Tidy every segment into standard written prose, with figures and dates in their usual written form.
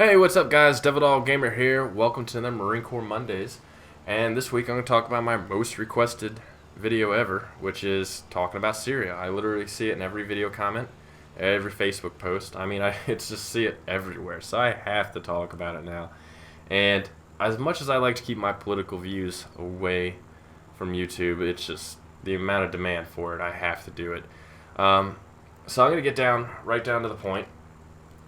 Hey, what's up, guys? Devil Gamer here. Welcome to the Marine Corps Mondays. And this week I'm going to talk about my most requested video ever, which is talking about Syria. I literally see it in every video comment, every Facebook post. I mean, it's just see it everywhere, so I have to talk about it now. And as much as I like to keep my political views away from YouTube, it's just the amount of demand for it. I have to do it. So I'm going to get right down to the point.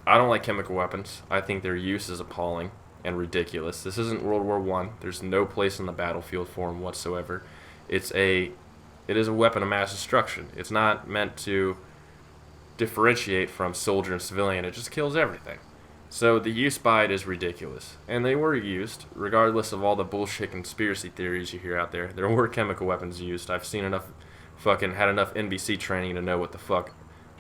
I don't like chemical weapons. I think their use is appalling and ridiculous. This isn't World War I. There's no place on the battlefield for them whatsoever. It is a weapon of mass destruction. It's not meant to differentiate from soldier and civilian. It just kills everything. So the use by it is ridiculous. And they were used, regardless of all the bullshit conspiracy theories you hear out there. There were chemical weapons used. I've seen enough had enough NBC training to know what the fuck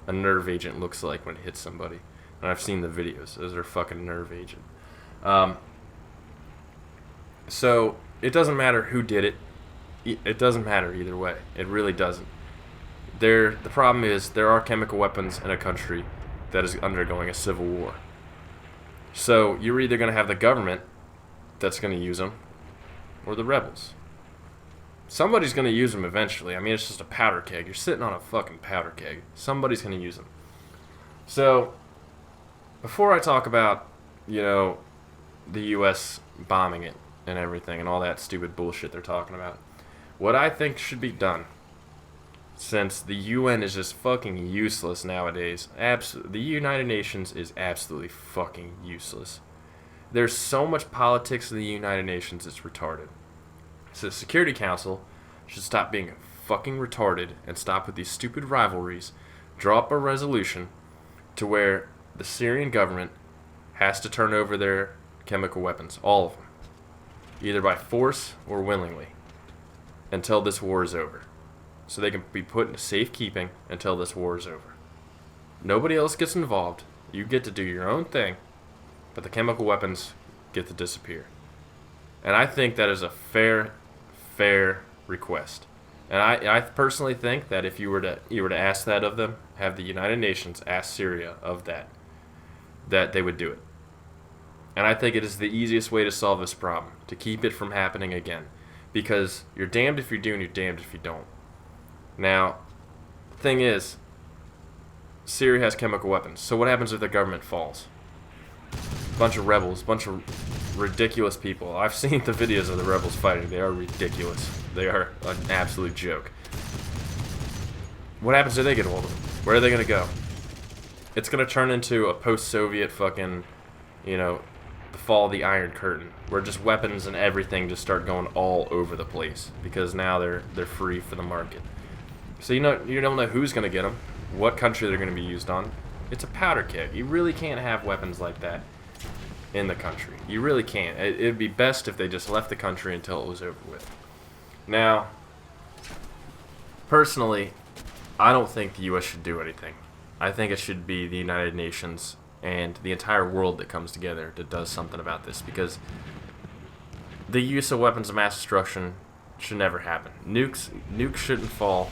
a nerve agent looks like when it hits somebody. And I've seen the videos. Those are fucking nerve agent. So it doesn't matter who did it. It doesn't matter either way. It really doesn't. The problem is there are chemical weapons in a country that is undergoing a civil war. So you're either going to have the government that's going to use them, or the rebels. Somebody's going to use them eventually. I mean, it's just a powder keg. You're sitting on a fucking powder keg. Somebody's going to use them. So before I talk about, the U.S. bombing it and everything and all that stupid bullshit they're talking about, what I think should be done, since the UN is just fucking useless nowadays, the United Nations is absolutely fucking useless. There's so much politics in the United Nations, it's retarded. So the Security Council should stop being fucking retarded and stop with these stupid rivalries, draw up a resolution to where the Syrian government has to turn over their chemical weapons, all of them, either by force or willingly, until this war is over. So they can be put into safekeeping until this war is over. Nobody else gets involved. You get to do your own thing, but the chemical weapons get to disappear. And I think that is a fair request. And I personally think that if you were to ask that of them, have the United Nations ask Syria of that they would do it. And I think it is the easiest way to solve this problem, to keep it from happening again. Because you're damned if you do and you're damned if you don't. Now, the thing is, Syria has chemical weapons. So what happens if the government falls? Bunch of rebels, bunch of ridiculous people. I've seen the videos of the rebels fighting. They are ridiculous. They are an absolute joke. What happens if they get a hold of them? Where are they going to go? It's going to turn into a post-Soviet fucking, the fall of the Iron Curtain, where just weapons and everything just start going all over the place because now they're free for the market. So you don't know who's going to get them, what country they're going to be used on. It's a powder keg. You really can't have weapons like that in the country. You really can't. It'd be best if they just left the country until it was over with. Now, personally, I don't think the U.S. should do anything. I think it should be the United Nations and the entire world that comes together that does something about this, because the use of weapons of mass destruction should never happen. Nukes shouldn't fall,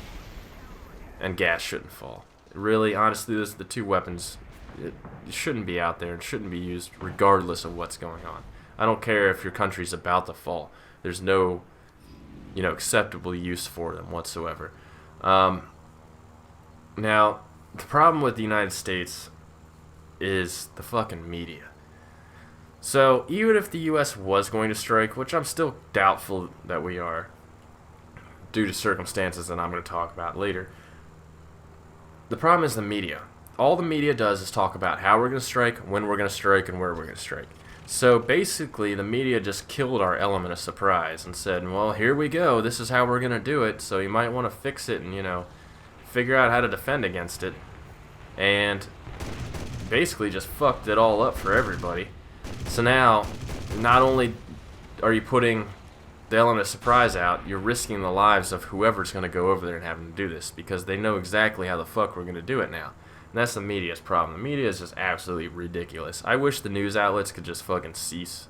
and gas shouldn't fall. Really, honestly, those are the two weapons. It shouldn't be out there and shouldn't be used regardless of what's going on. I don't care if your country's about to fall. There's no, acceptable use for them whatsoever. Now, the problem with the United States is the fucking media. So, even if the U.S. was going to strike, which I'm still doubtful that we are, due to circumstances that I'm going to talk about later, the problem is the media. All the media does is talk about how we're going to strike, when we're going to strike, and where we're going to strike. So, basically, the media just killed our element of surprise and said, well, here we go, this is how we're going to do it, so you might want to fix it and, figure out how to defend against it, and basically just fucked it all up for everybody. So now, not only are you putting the element of surprise out, you're risking the lives of whoever's going to go over there and have them do this, because they know exactly how the fuck we're going to do it now. And that's the media's problem. The media is just absolutely ridiculous. I wish the news outlets could just fucking cease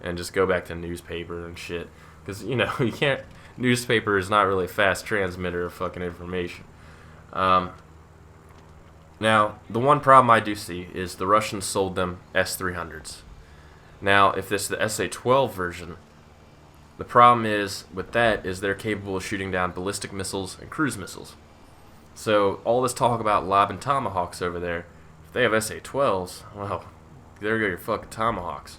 and just go back to newspaper and shit, because, you can't, newspaper is not really a fast transmitter of fucking information. Now, the one problem I do see is the Russians sold them S-300s. Now, if this is the SA-12 version, the problem is with that is they're capable of shooting down ballistic missiles and cruise missiles. So all this talk about lobbing tomahawks over there, if they have SA-12s, well, there go your fucking tomahawks.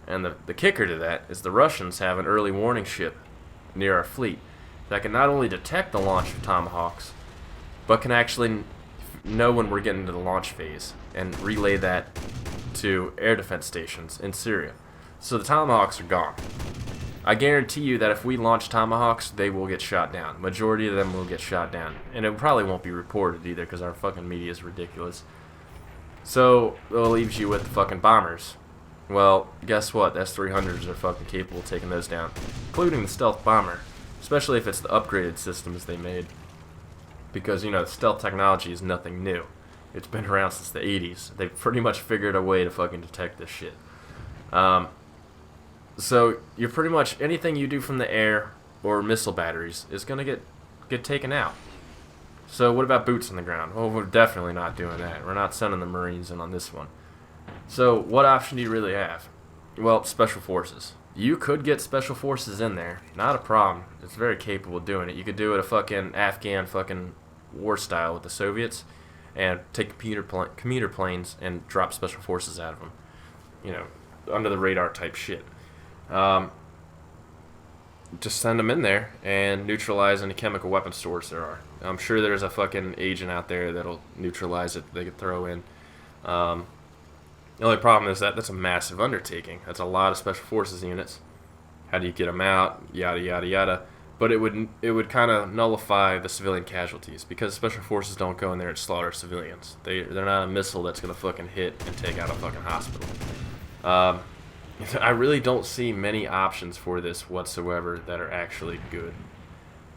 And the kicker to that is the Russians have an early warning ship near our fleet that can not only detect the launch of tomahawks, but can actually know when we're getting into the launch phase and relay that to air defense stations in Syria. So the tomahawks are gone. I guarantee you that if we launch tomahawks, they will get shot down. Majority of them will get shot down. And it probably won't be reported either because our fucking media is ridiculous. So it leaves you with the fucking bombers. Well, guess what? S-300s are fucking capable of taking those down, including the stealth bomber, especially if it's the upgraded systems they made. Because, stealth technology is nothing new. It's been around since the 80s. They've pretty much figured a way to fucking detect this shit. So you're pretty much anything you do from the air or missile batteries is gonna get taken out. So what about boots on the ground? Well, we're definitely not doing that. We're not sending the Marines in on this one. So what option do you really have? Well, special forces. You could get special forces in there. Not a problem. It's very capable of doing it. You could do it a fucking Afghan fucking war style with the Soviets and take commuter planes and drop special forces out of them. Under the radar type shit. Just send them in there and neutralize any chemical weapon stores there are. I'm sure there's a fucking agent out there that'll neutralize it they could throw in. The only problem is that's a massive undertaking. That's a lot of special forces units. How do you get them out? Yada yada yada. But it would kind of nullify the civilian casualties because special forces don't go in there and slaughter civilians. They're not a missile that's gonna fucking hit and take out a fucking hospital. I really don't see many options for this whatsoever that are actually good.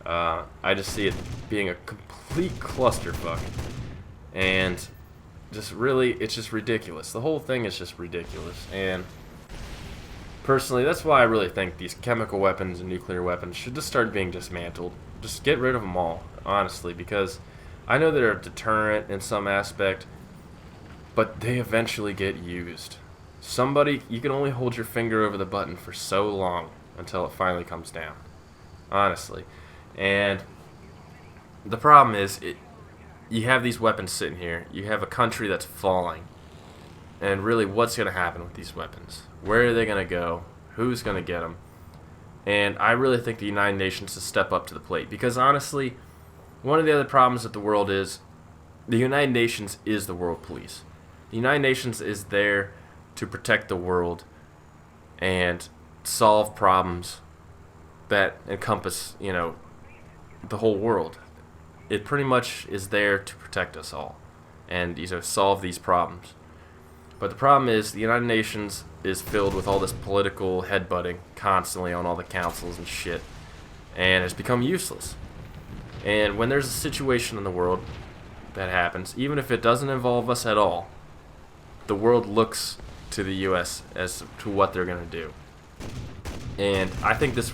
I just see it being a complete clusterfuck, and it's just ridiculous. The whole thing is just ridiculous, and personally, that's why I really think these chemical weapons and nuclear weapons should just start being dismantled. Just get rid of them all, honestly, because I know they're a deterrent in some aspect, but they eventually get used. You can only hold your finger over the button for so long until it finally comes down, honestly. And the problem is, you have these weapons sitting here. You have a country that's falling. And really, what's going to happen with these weapons? Where are they going to go? Who's going to get them? And I really think the United Nations should step up to the plate. Because honestly, one of the other problems with the world is the United Nations is the world police. The United Nations is there to protect the world and solve problems that encompass, the whole world. It pretty much is there to protect us all and solve these problems. But the problem is the United Nations is filled with all this political headbutting constantly on all the councils and shit, and it's become useless. And when there's a situation in the world that happens, even if it doesn't involve us at all, the world looks to the U.S. as to what they're going to do. And I think this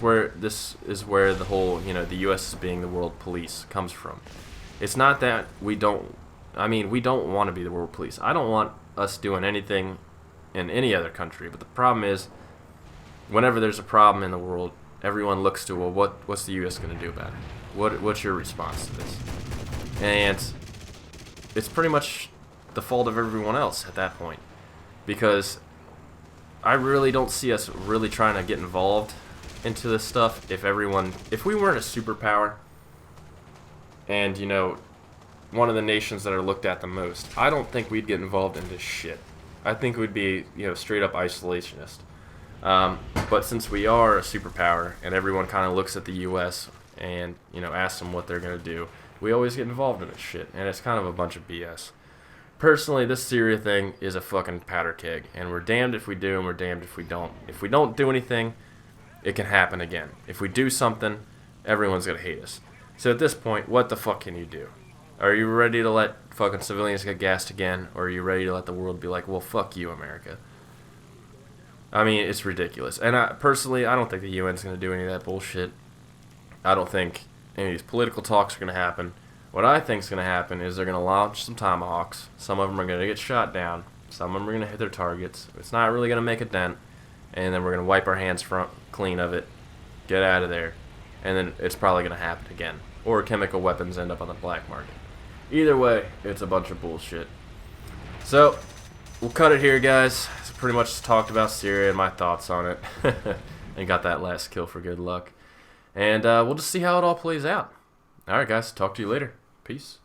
is where the whole, the U.S. being the world police comes from. It's not that we don't want to be the world police. I don't want us doing anything in any other country. But the problem is, whenever there's a problem in the world, everyone looks to, well, what's the U.S. going to do about it? What's your response to this? And it's pretty much the fault of everyone else at that point. Because I really don't see us really trying to get involved into this stuff if we weren't a superpower and, one of the nations that are looked at the most. I don't think we'd get involved in this shit. I think we'd be, straight up isolationist. But since we are a superpower and everyone kind of looks at the U.S. and, asks them what they're going to do, we always get involved in this shit. And it's kind of a bunch of BS. Personally, this Syria thing is a fucking powder keg, and we're damned if we do and we're damned if we don't. If we don't do anything, it can happen again. If we do something, everyone's gonna hate us. So at this point, what the fuck can you do? Are you ready to let fucking civilians get gassed again, or are you ready to let the world be like, well, fuck you, America? I mean, it's ridiculous. And personally, I don't think the UN's gonna do any of that bullshit. I don't think any of these political talks are gonna happen. What I think is going to happen is they're going to launch some tomahawks. Some of them are going to get shot down. Some of them are going to hit their targets. It's not really going to make a dent. And then we're going to wipe our hands clean of it. Get out of there. And then it's probably going to happen again. Or chemical weapons end up on the black market. Either way, it's a bunch of bullshit. So, we'll cut it here, guys. So pretty much talked about Syria and my thoughts on it. And got that last kill for good luck. And we'll just see how it all plays out. Alright, guys. Talk to you later. Peace.